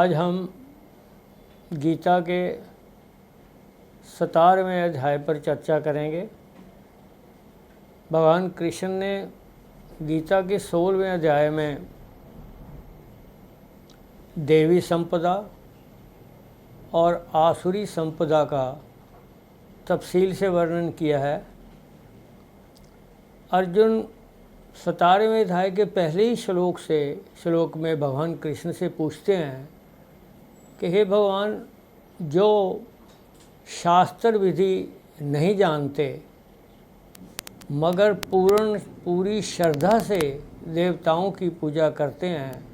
आज हम गीता के 17वें अध्याय पर चर्चा करेंगे। भगवान कृष्ण ने गीता के 16वें अध्याय में देवी संपदा और आसुरी संपदा का तफसील से वर्णन किया है। अर्जुन 17वें अध्याय के पहले ही श्लोक में भगवान कृष्ण से पूछते हैं कि हे भगवान, जो शास्त्र विधि नहीं जानते मगर पूरी श्रद्धा से देवताओं की पूजा करते हैं,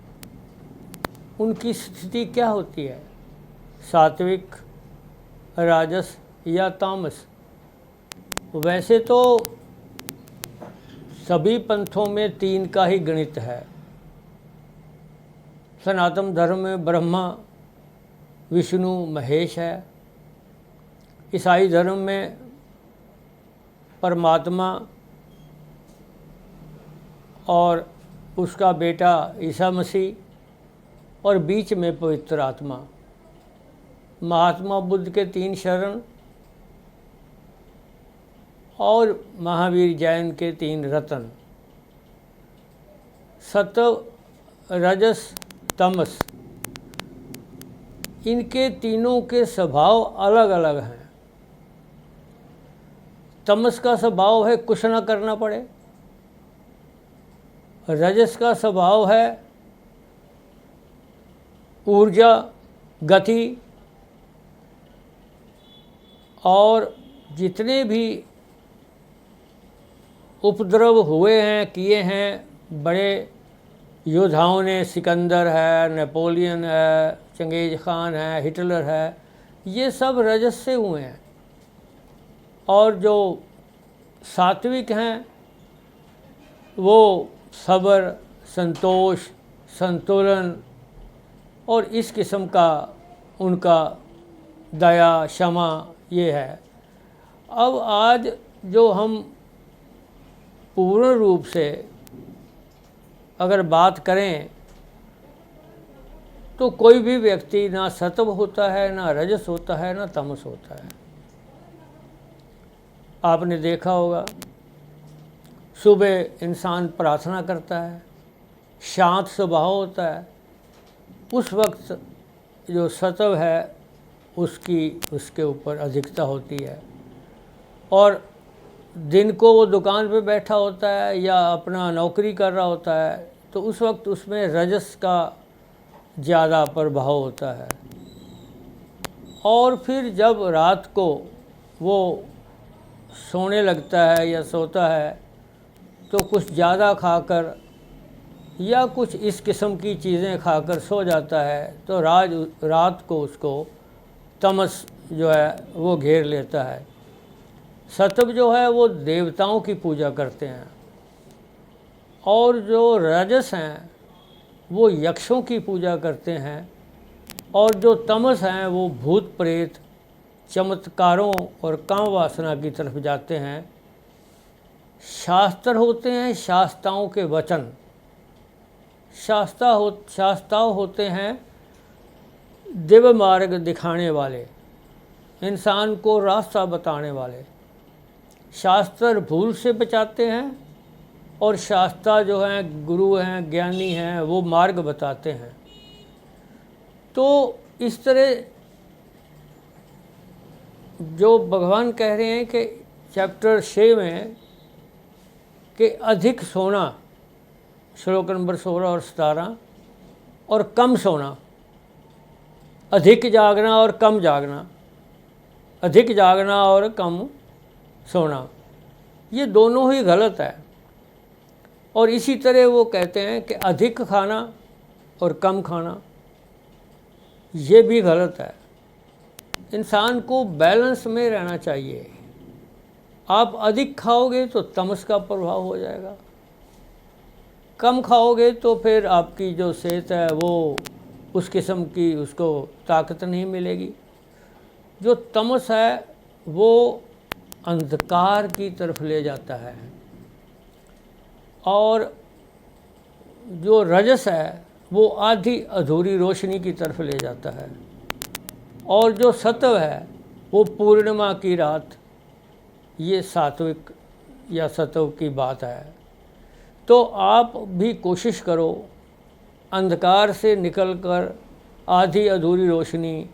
उनकी स्थिति क्या होती है? सात्विक, राजस या तामस? वैसे तो सभी पंथों में 3 का ही गणित है। सनातन धर्म में ब्रह्मा, विष्णु, महेश है। ईसाई धर्म में परमात्मा और उसका बेटा ईसा मसीह और बीच में पवित्र आत्मा। महात्मा बुद्ध के 3 शरण और महावीर जैन के 3 रत्न। सत्व, रजस, तमस, इनके तीनों के स्वभाव अलग अलग हैं। तमस का स्वभाव है कुछ न करना पड़े। रजस का स्वभाव है ऊर्जा, गति, और जितने भी उपद्रव हुए हैं, किए हैं बड़े योद्धाओं ने, सिकंदर है, नेपोलियन है, चंगेज खान है, हिटलर है, ये सब रजस से हुए हैं। और जो सात्विक हैं वो सब्र, संतोष, संतुलन और इस किस्म का उनका दया, क्षमा ये है। अब आज जो हम पूर्ण रूप से अगर बात करें तो कोई भी व्यक्ति ना सत्व होता है, ना रजस होता है, ना तमस होता है। आपने देखा होगा, सुबह इंसान प्रार्थना करता है, शांत स्वभाव होता है, उस वक्त जो सत्व है उसके ऊपर अधिकता होती है। और दिन को वो दुकान पे बैठा होता है या अपना नौकरी कर रहा होता है तो उस वक्त उसमें रजस का ज़्यादा प्रभाव होता है। और फिर जब रात को वो सोने लगता है या सोता है तो कुछ ज़्यादा खाकर या कुछ इस किस्म की चीज़ें खाकर सो जाता है तो रात को उसको तमस जो है वो घेर लेता है। सत्व जो है वो देवताओं की पूजा करते हैं और जो रजस हैं वो यक्षों की पूजा करते हैं और जो तमस हैं वो भूत प्रेत, चमत्कारों और काम वासना की तरफ जाते हैं। शास्त्र होते हैं शास्त्राओं के वचन, शास्त्राओं होते हैं दिव्य मार्ग दिखाने वाले, इंसान को रास्ता बताने वाले। शास्त्र भूल से बचाते हैं और शास्त्रा जो हैं गुरु हैं, ज्ञानी हैं, वो मार्ग बताते हैं। तो इस तरह जो भगवान कह रहे हैं कि चैप्टर 6 में कि अधिक सोना, श्लोक नंबर 16 और 17, और कम सोना, अधिक जागना और कम जागना, अधिक जागना और कम सोना, ये दोनों ही गलत है। और इसी तरह वो कहते हैं कि अधिक खाना और कम खाना, ये भी गलत है। इंसान को बैलेंस में रहना चाहिए। आप अधिक खाओगे तो तमस का प्रभाव हो जाएगा, कम खाओगे तो फिर आपकी जो सेहत है वो उस किस्म की उसको ताकत नहीं मिलेगी। जो तमस है वो अंधकार की तरफ ले जाता है और जो रजस है वो आधी अधूरी रोशनी की तरफ ले जाता है, और जो सत्व है वो पूर्णिमा की रात, ये सात्विक या सत्व की बात है। तो आप भी कोशिश करो अंधकार से निकलकर आधी अधूरी रोशनी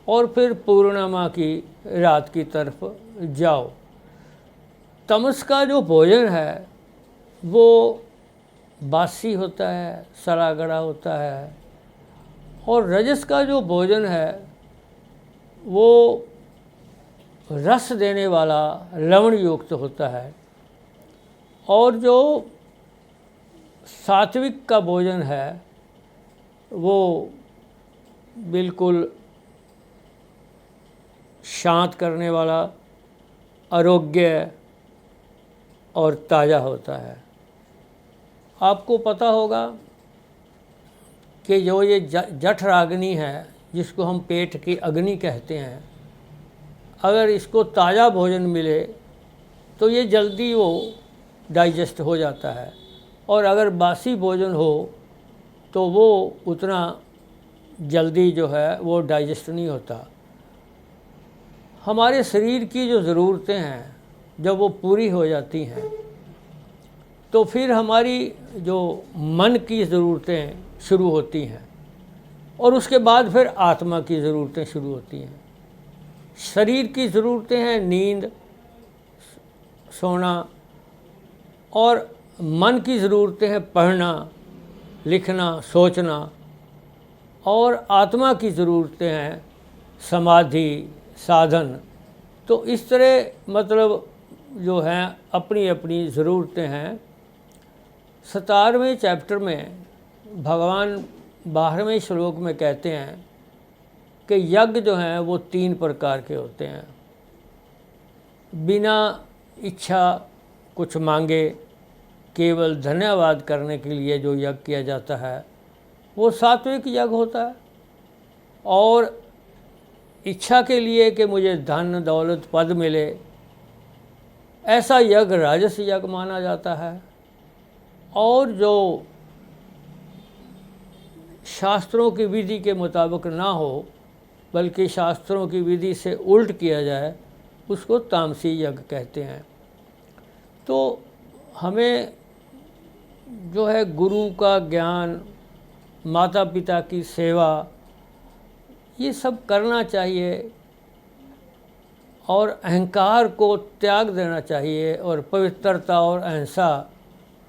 और फिर पूर्णिमा की रात की तरफ जाओ। तमस का जो भोजन है वो बासी होता है, सड़ा गला होता है, और रजस का जो भोजन है वो रस देने वाला लवण युक्त होता है, और जो सात्विक का भोजन है वो बिल्कुल शांत करने वाला, आरोग्य और ताज़ा होता है। आपको पता होगा कि जो ये जठराग्नि है, जिसको हम पेट की अग्नि कहते हैं, अगर इसको ताज़ा भोजन मिले तो ये जल्दी वो डाइजेस्ट हो जाता है, और अगर बासी भोजन हो तो वो उतना जल्दी जो है वो डाइजेस्ट नहीं होता। हमारे शरीर की जो ज़रूरतें हैं जब वो पूरी हो जाती हैं तो फिर हमारी जो मन की ज़रूरतें शुरू होती हैं, और उसके बाद फिर आत्मा की ज़रूरतें शुरू होती हैं। शरीर की ज़रूरतें हैं नींद, सोना, और मन की ज़रूरतें हैं पढ़ना, लिखना, सोचना, और आत्मा की ज़रूरतें हैं समाधि, साधन। तो इस तरह मतलब जो हैं अपनी अपनी ज़रूरतें हैं। 17वें चैप्टर में भगवान 12वें श्लोक में कहते हैं कि यज्ञ जो हैं वो 3 प्रकार के होते हैं। बिना इच्छा कुछ मांगे केवल धन्यवाद करने के लिए जो यज्ञ किया जाता है वो सात्विक यज्ञ होता है, और इच्छा के लिए कि मुझे धन दौलत पद मिले, ऐसा यज्ञ राजस यज्ञ माना जाता है। और जो शास्त्रों की विधि के मुताबिक ना हो बल्कि शास्त्रों की विधि से उल्ट किया जाए उसको तामसी यज्ञ कहते हैं। तो हमें जो है गुरु का ज्ञान, माता पिता की सेवा, ये सब करना चाहिए, और अहंकार को त्याग देना चाहिए, और पवित्रता और अहिंसा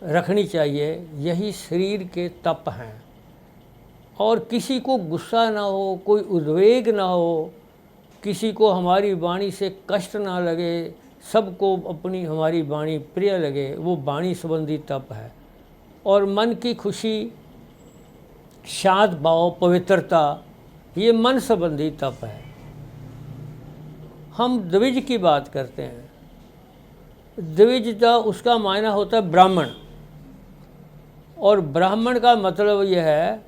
रखनी चाहिए। यही शरीर के तप हैं। और किसी को गुस्सा ना हो, कोई उद्वेग ना हो, किसी को हमारी वाणी से कष्ट ना लगे, सबको अपनी हमारी वाणी प्रिय लगे, वो वाणी संबंधी तप है। और मन की खुशी, शांत भाव, पवित्रता, ये मन संबंधी तप है। हम द्विज की बात करते हैं। द्विज का उसका मायना होता है ब्राह्मण, और ब्राह्मण का मतलब यह है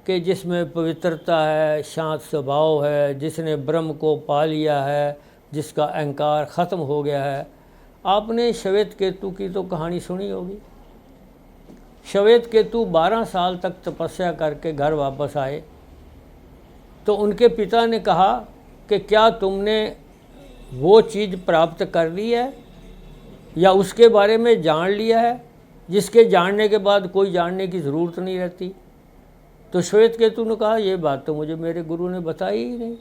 कि जिसमें पवित्रता है, शांत स्वभाव है, जिसने ब्रह्म को पा लिया है, जिसका अहंकार ख़त्म हो गया है। आपने श्वेत केतु की तो कहानी सुनी होगी। श्वेत केतु 12 साल तक तपस्या करके घर वापस आए, तो उनके पिता ने कहा कि क्या तुमने वो चीज़ प्राप्त कर ली है या उसके बारे में जान लिया है जिसके जानने के बाद कोई जानने की ज़रूरत नहीं रहती। तो श्वेत केतु ने कहा ये बात तो मुझे मेरे गुरु ने बताई ही नहीं।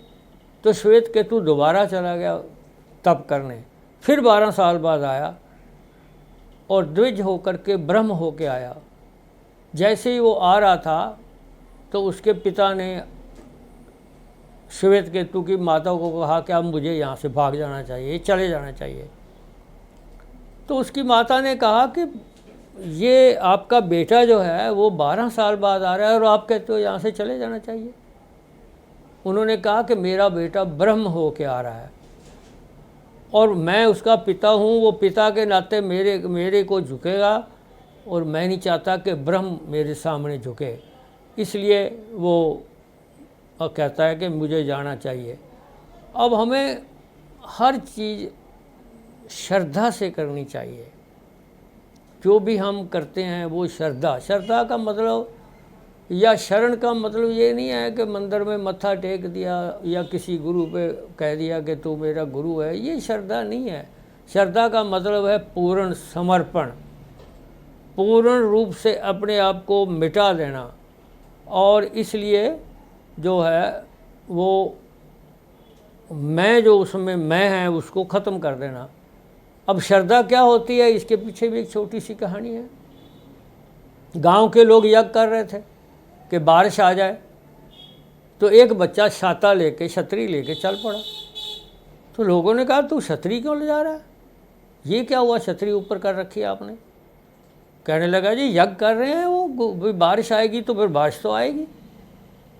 तो श्वेत केतु दोबारा चला गया तप करने, फिर 12 साल बाद आया और द्विज होकर के ब्रह्म होके आया। जैसे ही वो आ रहा था तो उसके पिता ने श्वेत केतु की माता को कहा कि अब मुझे यहाँ से भाग जाना चाहिए, चले जाना चाहिए। तो उसकी माता ने कहा कि ये आपका बेटा जो है वो 12 साल बाद आ रहा है और आप कहते हो यहाँ से चले जाना चाहिए। उन्होंने कहा कि मेरा बेटा ब्रह्म हो के आ रहा है और मैं उसका पिता हूँ, वो पिता के नाते मेरे को झुकेगा और मैं नहीं चाहता कि ब्रह्म मेरे सामने झुके, इसलिए वो कहता है कि मुझे जाना चाहिए। अब हमें हर चीज़ श्रद्धा से करनी चाहिए। जो भी हम करते हैं वो श्रद्धा का मतलब या शरण का मतलब ये नहीं है कि मंदिर में मत्था टेक दिया या किसी गुरु पे कह दिया कि तू मेरा गुरु है, ये श्रद्धा नहीं है। श्रद्धा का मतलब है पूर्ण समर्पण, पूर्ण रूप से अपने आप को मिटा देना, और इसलिए जो है वो मैं जो उसमें मैं है उसको ख़त्म कर देना। अब श्रद्धा क्या होती है, इसके पीछे भी एक छोटी सी कहानी है। गांव के लोग यज्ञ कर रहे थे कि बारिश आ जाए, तो एक बच्चा छाता लेके छतरी लेके चल पड़ा। तो लोगों ने कहा तू छतरी क्यों ले जा रहा है, ये क्या हुआ, छतरी ऊपर कर रखी है आपने। कहने लगा जी यज्ञ कर रहे हैं, वो बारिश आएगी तो फिर बारिश तो आएगी।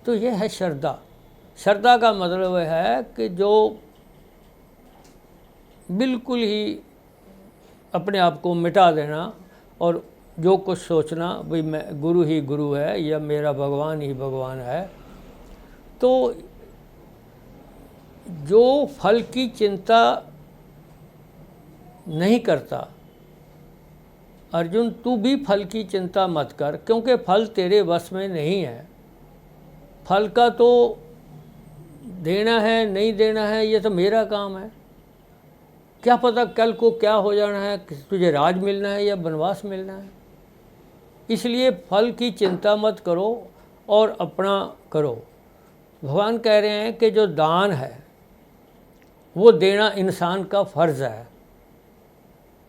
तो ये है श्रद्धा। श्रद्धा का मतलब है कि जो बिल्कुल ही अपने आप को मिटा देना और जो कुछ सोचना भाई मैं गुरु ही गुरु है या मेरा भगवान ही भगवान है। तो जो फल की चिंता नहीं करता, अर्जुन तू भी फल की चिंता मत कर, क्योंकि फल तेरे वश में नहीं है। फल का तो देना है नहीं देना है ये तो मेरा काम है। क्या पता कल को क्या हो जाना है, तुझे राज मिलना है या वनवास मिलना है। इसलिए फल की चिंता मत करो और अपना करो। भगवान कह रहे हैं कि जो दान है वो देना इंसान का फ़र्ज़ है,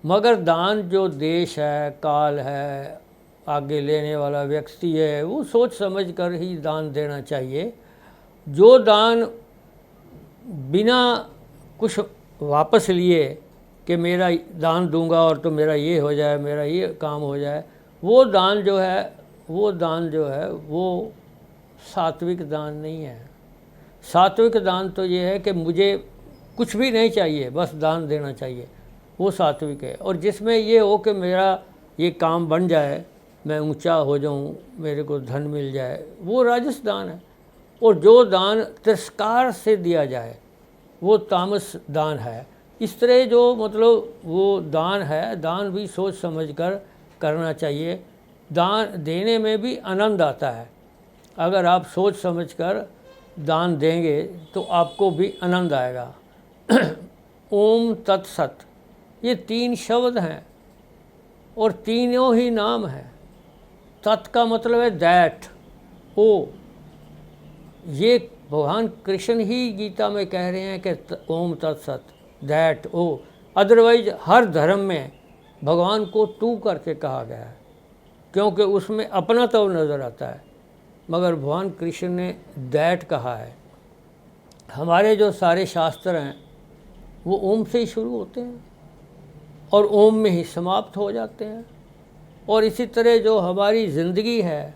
मगर दान जो देश है, काल है, आगे लेने वाला व्यक्ति है, वो सोच समझ कर ही दान देना चाहिए। जो दान बिना कुछ वापस लिए कि मेरा दान दूंगा और तो मेरा ये हो जाए, मेरा ये काम हो जाए, वो दान जो है वो सात्विक दान नहीं है। सात्विक दान तो ये है कि मुझे कुछ भी नहीं चाहिए, बस दान देना चाहिए, वो सात्विक है। और जिसमें ये हो कि मेरा ये काम बन जाए, मैं ऊंचा हो जाऊं, मेरे को धन मिल जाए, वो राजस दान है। और जो दान तिरस्कार से दिया जाए वो तामस दान है। इस तरह जो मतलब वो दान है, दान भी सोच समझ कर करना चाहिए। दान देने में भी आनंद आता है। अगर आप सोच समझ कर दान देंगे तो आपको भी आनंद आएगा। ओम तत्सत, ये 3 शब्द हैं और तीनों ही नाम हैं। तत् का मतलब है दैट, ओ। ये भगवान कृष्ण ही गीता में कह रहे हैं कि ओम तत्सत, दैट, ओ। अदरवाइज हर धर्म में भगवान को तू करके कहा गया है, क्योंकि उसमें अपना तो नज़र आता है, मगर भगवान कृष्ण ने दैट कहा है। हमारे जो सारे शास्त्र हैं वो ओम से ही शुरू होते हैं और ओम में ही समाप्त हो जाते हैं। और इसी तरह जो हमारी ज़िंदगी है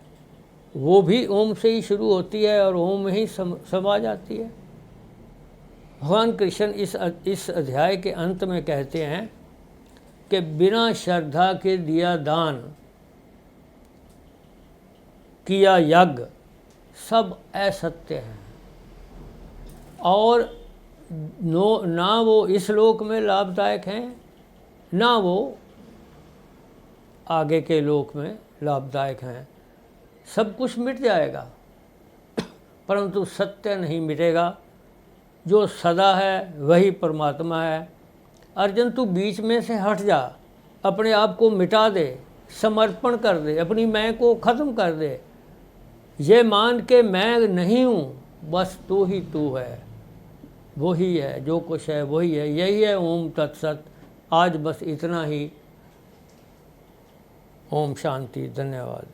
वो भी ओम से ही शुरू होती है और ओम में ही समा जाती है। भगवान कृष्ण इस अध्याय के अंत में कहते हैं कि बिना श्रद्धा के दिया दान, किया यज्ञ, सब असत्य हैं और ना वो इस लोक में लाभदायक हैं, ना वो आगे के लोक में लाभदायक हैं। सब कुछ मिट जाएगा परंतु सत्य नहीं मिटेगा। जो सदा है वही परमात्मा है। अर्जुन तू बीच में से हट जा, अपने आप को मिटा दे, समर्पण कर दे, अपनी मैं को ख़त्म कर दे। ये मान के मैं नहीं हूँ, बस तू ही तू है, वही है, जो कुछ है वही है। यही है ओम तत्सत। आज बस इतना ही। ओम शांति। धन्यवाद।